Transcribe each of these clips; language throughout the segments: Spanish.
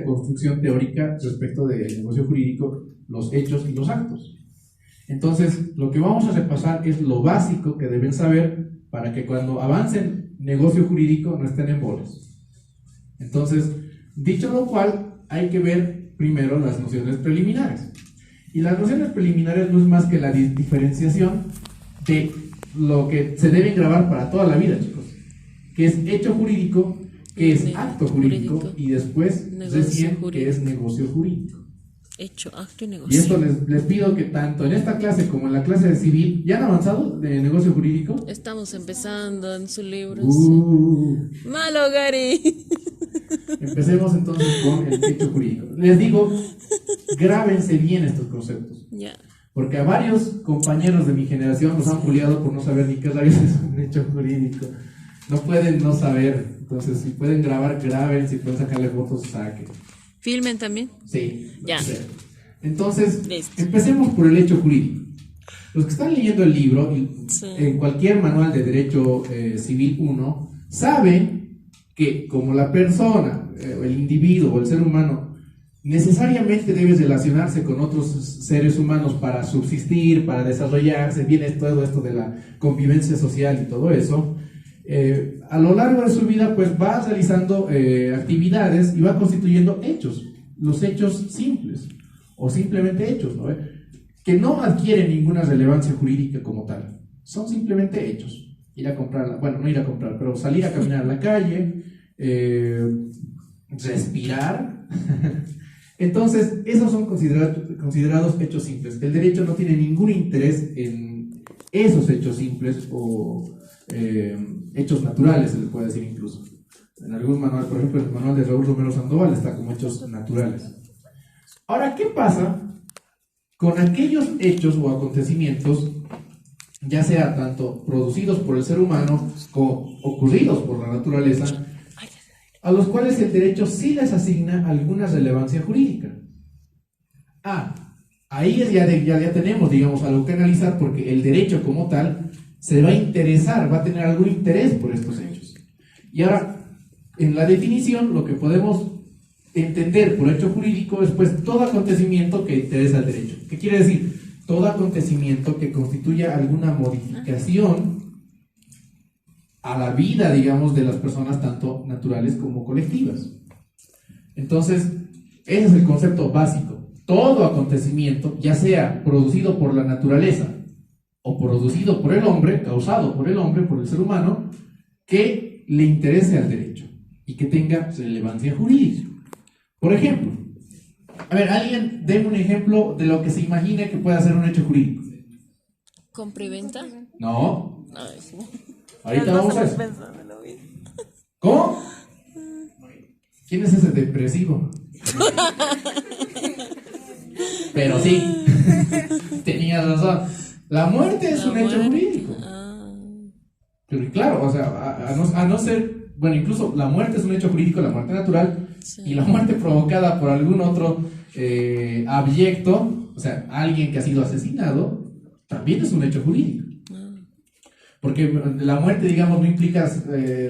construcción teórica respecto del negocio jurídico, los hechos y los actos. Entonces, lo que vamos a repasar es lo básico que deben saber para que cuando avancen negocio jurídico no estén en bolas. Entonces, dicho lo cual, hay que ver primero las nociones preliminares. Y las nociones preliminares no es más que la diferenciación de lo que se deben grabar para toda la vida, chicos, que es hecho jurídico, que es acto jurídico, y después recién que es negocio jurídico. Hecho, acto y negocio. Y esto les pido que tanto en esta clase como en la clase de civil, ¿ya han avanzado de negocio jurídico? Estamos empezando en su libro. Malo, Gary. Empecemos entonces con el hecho jurídico. Les digo, grábense bien estos conceptos. Ya. Porque a varios compañeros de mi generación nos han juliado por no saber ni qué rayos es un hecho jurídico. No pueden no saber. Entonces, si pueden grabar, graben. Si pueden sacarle fotos, saquen. ¿Filmen también? Sí. Ya. Entonces, listo. Empecemos por el hecho jurídico. Los que están leyendo el libro, Sí. en cualquier manual de Derecho Civil 1, saben que como la persona, el individuo o el ser humano, necesariamente debe relacionarse con otros seres humanos para subsistir, para desarrollarse, viene todo esto de la convivencia social y todo eso. A lo largo de su vida pues va realizando actividades y va constituyendo hechos, los hechos simples o simplemente hechos, ¿no? Que no adquieren ninguna relevancia jurídica como tal, son simplemente hechos. Ir a comprar, bueno, no ir a comprar, pero salir a caminar a la calle, respirar. Entonces, esos son considerados hechos simples. El derecho no tiene ningún interés en esos hechos simples o hechos naturales, se les puede decir incluso. En algún manual, por ejemplo, el manual de Raúl Romero Sandoval está como hechos naturales. Ahora, ¿qué pasa con aquellos hechos o acontecimientos, ya sea tanto producidos por el ser humano como ocurridos por la naturaleza, a los cuales el derecho sí les asigna alguna relevancia jurídica? Ahí ya tenemos, digamos, algo que analizar, porque el derecho como tal se va a interesar, va a tener algún interés por estos hechos. Y ahora, en la definición, lo que podemos entender por hecho jurídico es pues todo acontecimiento que interesa al derecho. ¿Qué quiere decir? Todo acontecimiento que constituya alguna modificación a la vida, digamos, de las personas, tanto naturales como colectivas. Entonces, ese es el concepto básico. Todo acontecimiento, ya sea producido por la naturaleza o producido por el hombre, causado por el hombre, por el ser humano, que le interese al derecho y que tenga relevancia jurídica. Por ejemplo, a ver, alguien deme un ejemplo de lo que se imagine que pueda ser un hecho jurídico. ¿Compra y venta? No. Ay, sí. Ahorita vamos a eso. ¿Cómo? ¿Quién es ese depresivo? Pero sí, tenías razón. La muerte es un hecho jurídico. Pero claro, o sea, a no ser, bueno, incluso la muerte es un hecho jurídico, la muerte natural, sí. Y la muerte provocada por algún otro abyecto, o sea, alguien que ha sido asesinado, también es un hecho jurídico. Porque la muerte, digamos, no implica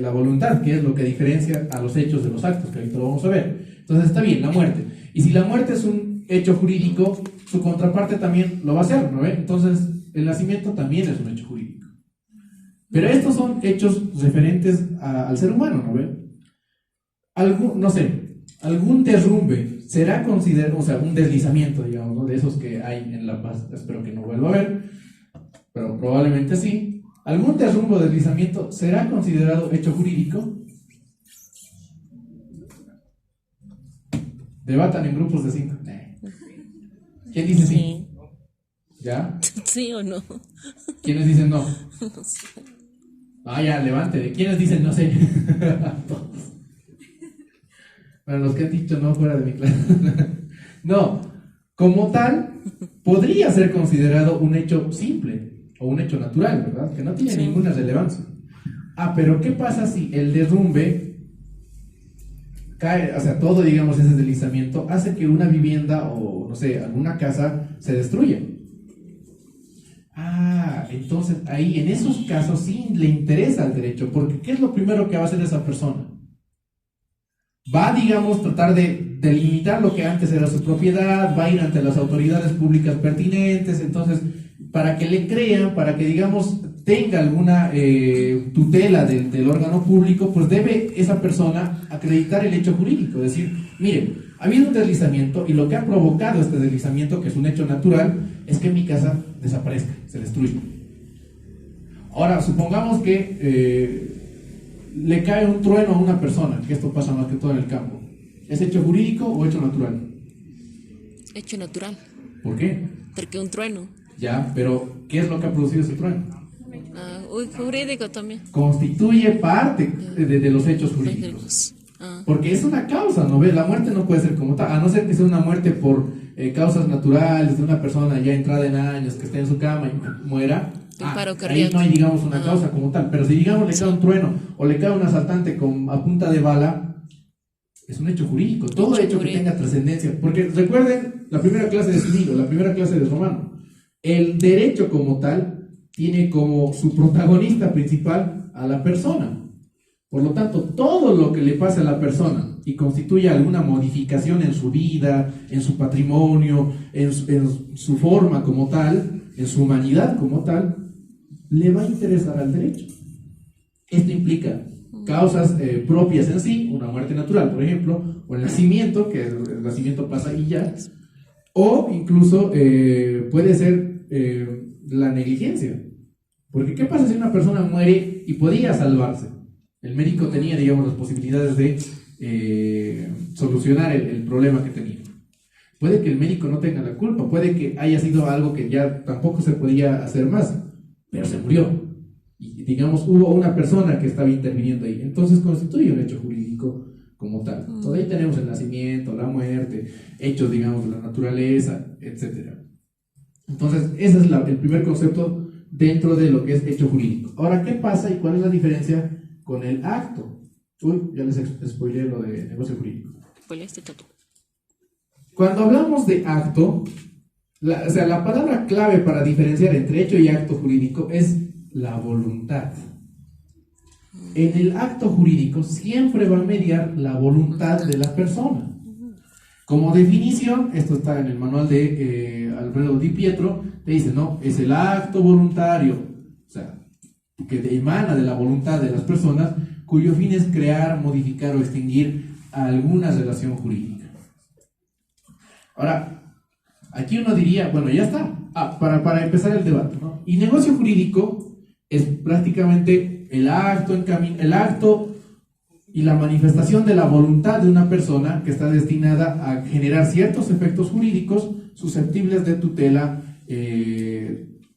la voluntad, que es lo que diferencia a los hechos de los actos, que ahorita lo vamos a ver. Entonces está bien, la muerte. Y si la muerte es un hecho jurídico, su contraparte también lo va a ser, ¿no ve? Entonces el nacimiento también es un hecho jurídico. Pero estos son hechos referentes al ser humano, ¿no ve? Algún derrumbe será considerado, o sea, un deslizamiento, digamos, ¿no? De esos que hay en La Paz, espero que no vuelva a ver, pero probablemente sí. ¿Algún derrumbe o deslizamiento será considerado hecho jurídico? Debatan en grupos de 5. ¿Quién dice sí? ¿Ya? ¿Sí o no? ¿Quiénes dicen no? No sé. Ya, levante. ¿Quiénes dicen no sé? Bueno, los que han dicho no fuera de mi clase. No, como tal, podría ser considerado un hecho simple o un hecho natural, ¿verdad? Que no tiene ninguna relevancia. Pero ¿qué pasa si el derrumbe cae, o sea, todo, digamos, ese deslizamiento hace que una vivienda o, no sé, alguna casa se destruya? Entonces ahí, en esos casos, sí le interesa al derecho, porque ¿qué es lo primero que va a hacer esa persona? Va, digamos, tratar de delimitar lo que antes era su propiedad, va a ir ante las autoridades públicas pertinentes, entonces, para que le crean, para que, digamos, tenga alguna tutela del órgano público, pues debe esa persona acreditar el hecho jurídico, decir, miren, ha habido un deslizamiento y lo que ha provocado este deslizamiento, que es un hecho natural, es que mi casa desaparezca, se destruya. Ahora, supongamos que le cae un trueno a una persona, que esto pasa más que todo en el campo. ¿Es hecho jurídico o hecho natural? Hecho natural. ¿Por qué? Porque un trueno. Ya, pero ¿qué es lo que ha producido ese trueno? Jurídico también. Constituye parte de los hechos jurídicos. Porque es una causa, ¿no ves? La muerte no puede ser como tal, a no ser que sea una muerte por causas naturales de una persona ya entrada en años, que esté en su cama y muera. Ahí no hay, digamos, una causa como tal. Pero si, digamos, le cae un trueno o le cae un asaltante a punta de bala, es un hecho jurídico. Todo hecho que tenga trascendencia. Porque recuerden la primera clase de civil, la primera clase de romano. El derecho como tal tiene como su protagonista principal a la persona. Por lo tanto, todo lo que le pase a la persona y constituya alguna modificación en su vida, en su patrimonio, en su forma como tal, en su humanidad como tal, le va a interesar al derecho. Esto implica causas propias en sí, una muerte natural, por ejemplo, o el nacimiento, que el nacimiento pasa y ya, o incluso puede ser la negligencia. Porque ¿qué pasa si una persona muere y podía salvarse? El médico tenía, digamos, las posibilidades de solucionar el problema que tenía. Puede que el médico no tenga la culpa, puede que haya sido algo que ya tampoco se podía hacer más, pero se murió. Y, digamos, hubo una persona que estaba interviniendo ahí. Entonces constituye un hecho jurídico como tal. Entonces ahí tenemos el nacimiento, la muerte, hechos, digamos, de la naturaleza, etc. Entonces, ese es el primer concepto dentro de lo que es hecho jurídico. Ahora, ¿qué pasa y cuál es la diferencia con el acto? Uy, ya les spoileé lo de negocio jurídico. Spoileaste todo. Cuando hablamos de acto, la palabra clave para diferenciar entre hecho y acto jurídico es la voluntad. En el acto jurídico siempre va a mediar la voluntad de la persona. Como definición, esto está en el manual de Alfredo Di Pietro, te dice, no, es el acto voluntario, o sea, que emana de la voluntad de las personas, cuyo fin es crear, modificar o extinguir alguna relación jurídica. Ahora, aquí uno diría, bueno, ya está, para empezar el debate, ¿no? Y negocio jurídico es prácticamente el acto y la manifestación de la voluntad de una persona que está destinada a generar ciertos efectos jurídicos susceptibles de tutela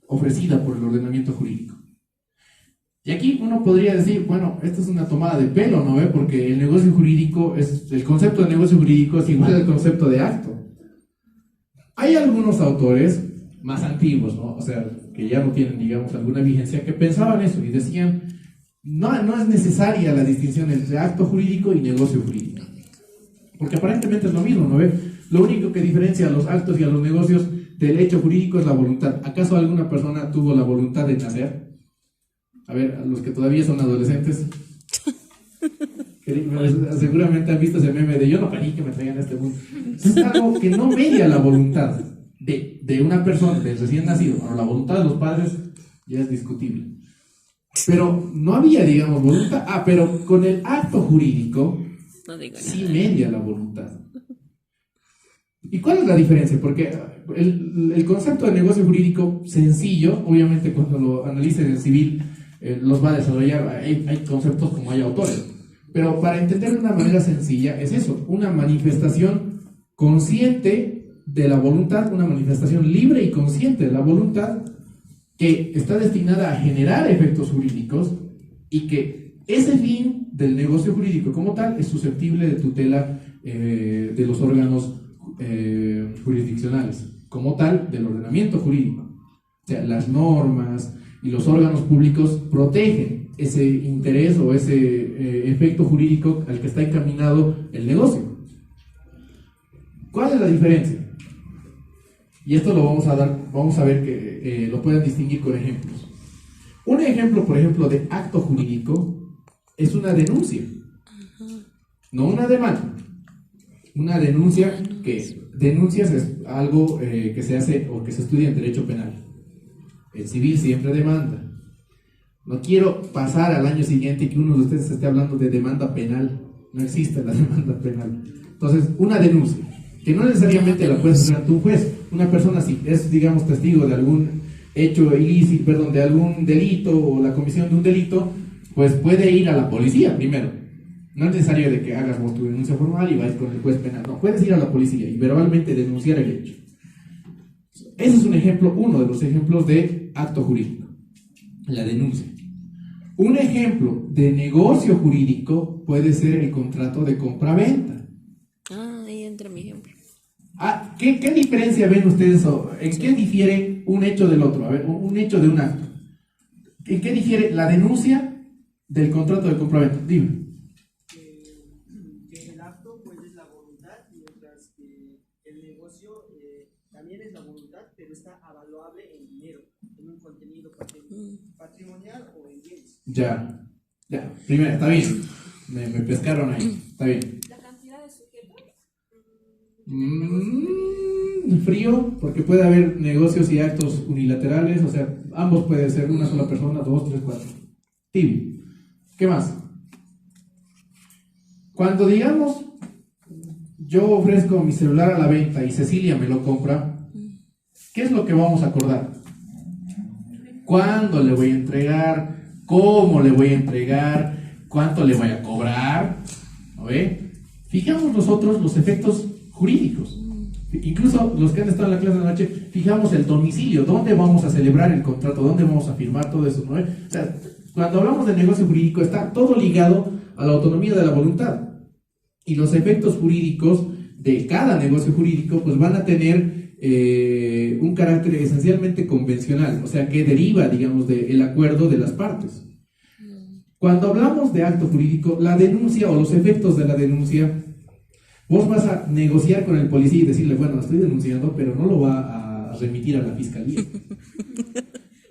ofrecida por el ordenamiento jurídico. Y aquí uno podría decir, bueno, esto es una tomada de pelo, ¿no ve? Porque el concepto de negocio jurídico es igual al concepto de acto. Hay algunos autores más antiguos, ¿no? O sea, que ya no tienen, digamos, alguna vigencia, que pensaban eso y decían, no es necesaria la distinción entre acto jurídico y negocio jurídico. Porque aparentemente es lo mismo, ¿no ve? Lo único que diferencia a los actos y a los negocios del hecho jurídico es la voluntad. ¿Acaso alguna persona tuvo la voluntad de nacer? A ver, a los que todavía son adolescentes, seguramente han visto ese meme de yo no pedí que me traigan a este mundo. Es algo que no media la voluntad de una persona, del recién nacido. Ahora, la voluntad de los padres ya es discutible. Pero no había, digamos, voluntad. Pero con el acto jurídico sí media la voluntad. ¿Y cuál es la diferencia? Porque el concepto de negocio jurídico sencillo, obviamente cuando lo analicen en civil, los va a desarrollar, hay conceptos como hay autores, pero para entender de una manera sencilla es eso, una manifestación consciente de la voluntad, una manifestación libre y consciente de la voluntad que está destinada a generar efectos jurídicos y que ese fin del negocio jurídico como tal es susceptible de tutela de los órganos jurisdiccionales, como tal del ordenamiento jurídico. O sea, las normas y los órganos públicos protegen ese interés o ese efecto jurídico al que está encaminado el negocio. ¿Cuál es la diferencia? Y esto lo vamos a ver que lo puedan distinguir con ejemplos. Un ejemplo, por ejemplo, de acto jurídico es una denuncia, no una demanda. Una denuncia, que denuncias es algo que se hace o que se estudia en derecho penal. El civil siempre demanda. No quiero pasar al año siguiente y que uno de ustedes esté hablando de demanda penal. No existe la demanda penal. Entonces, una denuncia, que no necesariamente la puedes hacer ante un juez. Una persona, si es, digamos, testigo de algún hecho ilícito, perdón, de algún delito o la comisión de un delito, pues puede ir a la policía primero. No es necesario de que hagas vos tu denuncia formal y vayas con el juez penal. No, puedes ir a la policía y verbalmente denunciar el hecho. Ese es un ejemplo, uno de los ejemplos de acto jurídico, la denuncia. Un ejemplo de negocio jurídico puede ser el contrato de compra-venta. Ah, ahí entra mi ejemplo. ¿Qué diferencia ven ustedes? ¿En qué difiere un hecho del otro? A ver, un hecho de un acto. ¿En qué difiere la denuncia del contrato de compra-venta? Dime. Que el acto pues es la voluntad, mientras que el negocio también es la voluntad, pero está avaluable en dinero, en un contenido patrimonial o en bienes. Ya. Primero, está bien. Me pescaron ahí. Está bien. ¿La cantidad de sujetos? Frío, porque puede haber negocios y actos unilaterales, o sea, ambos pueden ser una sola persona, 2, 3, 4. Tibio. ¿Qué más? Cuando digamos, yo ofrezco mi celular a la venta y Cecilia me lo compra, ¿qué es lo que vamos a acordar? ¿Cuándo le voy a entregar? ¿Cómo le voy a entregar? ¿Cuánto le voy a cobrar? ¿No ve? Fijamos nosotros los efectos jurídicos. Incluso los que han estado en la clase de la noche, fijamos el domicilio, dónde vamos a celebrar el contrato, dónde vamos a firmar todo eso, ¿no? O sea, cuando hablamos de negocio jurídico está todo ligado a la autonomía de la voluntad. Y los efectos jurídicos de cada negocio jurídico pues van a tener un carácter esencialmente convencional, o sea, que deriva, digamos, del acuerdo de las partes. Cuando hablamos de acto jurídico, la denuncia o los efectos de la denuncia, vos vas a negociar con el policía y decirle, bueno, estoy denunciando, pero no lo va a remitir a la fiscalía.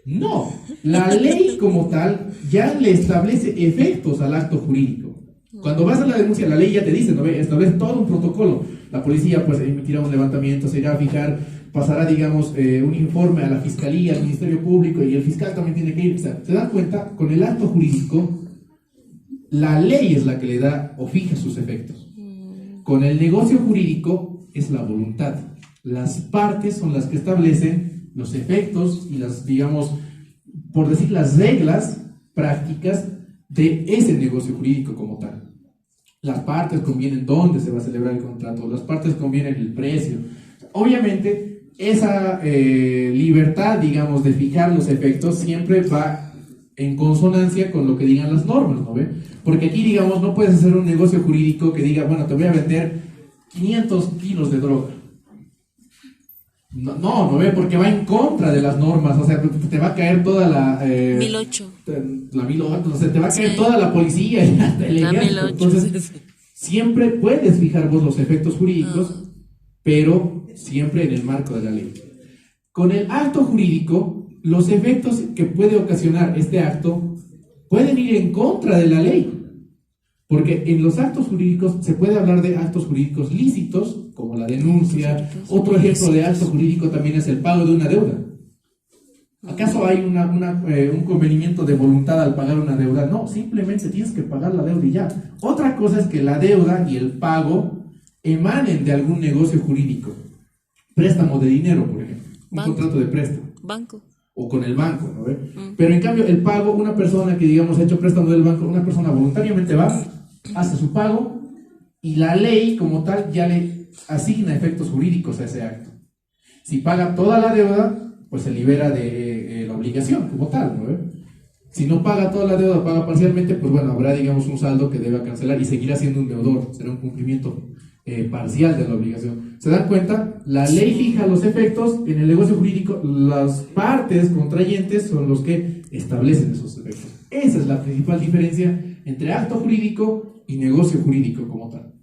No, la ley como tal ya le establece efectos al acto jurídico. Cuando vas a la denuncia, la ley ya te dice, ¿no? Establece todo un protocolo. La policía pues emitirá un levantamiento, se irá a fijar, pasará, digamos, un informe a la fiscalía, al Ministerio Público, y el fiscal también tiene que ir. O sea, ¿se dan cuenta? Con el acto jurídico, la ley es la que le da o fija sus efectos. Con el negocio jurídico es la voluntad. Las partes son las que establecen los efectos y las, digamos, por decir, las reglas prácticas de ese negocio jurídico como tal. Las partes convienen dónde se va a celebrar el contrato, las partes convienen el precio. Obviamente, esa libertad, digamos, de fijar los efectos siempre va en consonancia con lo que digan las normas, ¿no ve? Porque aquí, digamos, no puedes hacer un negocio jurídico que diga, bueno, te voy a vender 500 kilos de droga. No ve, porque va en contra de las normas, o sea, te va a caer toda la... 1008. La 1008, o sea, te va a caer toda la policía y hasta el La ejército. 1008. Entonces, siempre puedes fijar vos los efectos jurídicos, pero siempre en el marco de la ley. Con el acto jurídico, los efectos que puede ocasionar este acto pueden ir en contra de la ley. Porque en los actos jurídicos se puede hablar de actos jurídicos lícitos, como la denuncia. Otro ejemplo de acto jurídico también es el pago de una deuda. ¿Acaso hay un convenimiento de voluntad al pagar una deuda? No, simplemente tienes que pagar la deuda y ya. Otra cosa es que la deuda y el pago emanen de algún negocio jurídico. Préstamo de dinero, por ejemplo. Un contrato de préstamo. Banco. O con el banco, ¿no ve? Pero en cambio el pago, una persona que digamos ha hecho préstamo del banco, una persona voluntariamente va, hace su pago y la ley como tal ya le asigna efectos jurídicos a ese acto. Si paga toda la deuda, pues se libera de la obligación como tal, ¿no ve? Si no paga toda la deuda, paga parcialmente, pues bueno, habrá digamos un saldo que deba cancelar y seguirá siendo un deudor, será un cumplimiento parcial de la obligación. ¿Se dan cuenta? La ley fija los efectos, en el negocio jurídico las partes contrayentes son los que establecen esos efectos. Esa es la principal diferencia entre acto jurídico y negocio jurídico como tal.